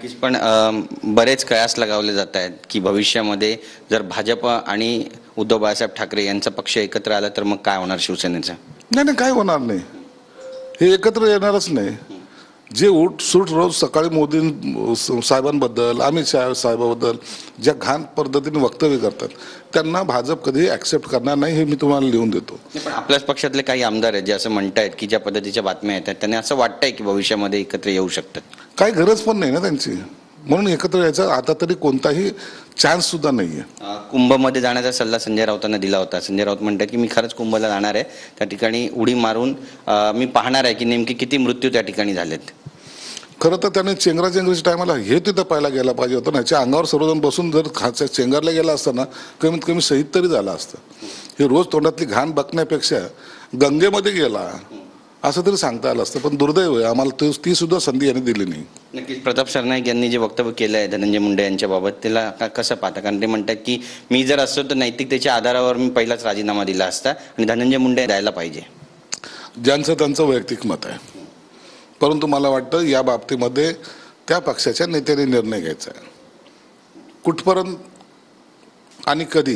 नक्कीच. पण बरेच कयास लगावले जात आहेत की भविष्यामध्ये जर भाजप आणि उद्धव बाळासाहेब ठाकरे यांचा पक्ष एकत्र आला तर मग काय होणार शिवसेनेचं? नाही नाही, काय होणार नाही. हे एकत्र येणारच नाही. जे सूट रोज सकाळी मोदी साहेबांबद्दल, अमित शहा साहेबांबद्दल ज्या घाण पद्धतीने वक्तव्य करतात त्यांना भाजप कधीही ऍक्सेप्ट करणार नाही, हे मी तुम्हाला लिहून देतो. पण आपल्याच पक्षातले काही आमदार आहेत जे असं म्हणतायत की ज्या पद्धतीच्या बातम्या येतात त्यांना असं वाटतंय की भविष्यामध्ये एकत्र येऊ शकतात. काही गरज पण नाही ना त्यांची, म्हणून एकत्र यायचा आता तरी कोणताही चान्स सुद्धा नाहीये. कुंभमध्ये जाण्याचा सल्ला संजय राऊतांना दिला होता. संजय राऊत म्हणतात की मी खरंच कुंभला जाणार आहे, त्या ठिकाणी उडी मारून मी पाहणार आहे की नेमके किती मृत्यू त्या ठिकाणी झालेत. खरं तर त्याने चेंगराचेंगरीच्या टायमाला हे तिथं पाहायला गेला पाहिजे होतं ना. याच्या अंगावर सर्वजण बसून जर चेंगरला गेला असताना कमीत कमी शहीद तरी झाला असतं. हे रोज तोंडातली घाण बघण्यापेक्षा गंगेमध्ये गेला असं तरी सांगता आलं असतं. पण दुर्दैव आहे, आम्हाला ती सुद्धा संधी यांनी दिली नाही. नक्कीच. प्रताप सरनाईक यांनी जे वक्तव्य केलं आहे धनंजय मुंडे यांच्याबाबत त्याला कसं पाहता? कारण ते म्हणतात की मी जर असतो तर नैतिकतेच्या आधारावर मी पहिलाच राजीनामा दिला असता आणि धनंजय मुंडे द्यायला पाहिजे. ज्यांचं त्यांचं वैयक्तिक मत आहे, परंतु मला वाटतं या बाबतीमध्ये त्या पक्षाच्या नेत्याने निर्णय घ्यायचा आहे. कुठपर्यंत आणि कधी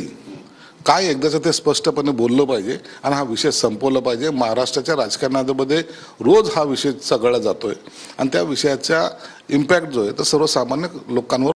काय एकदाचं ते स्पष्टपणे बोललं पाहिजे आणि हा विषय संपवला पाहिजे. महाराष्ट्राच्या राजकारणामध्ये रोज हा विषय चघळला जातोय आणि त्या विषयाचा इम्पॅक्ट जो आहे तो सर्वसामान्य लोकांवर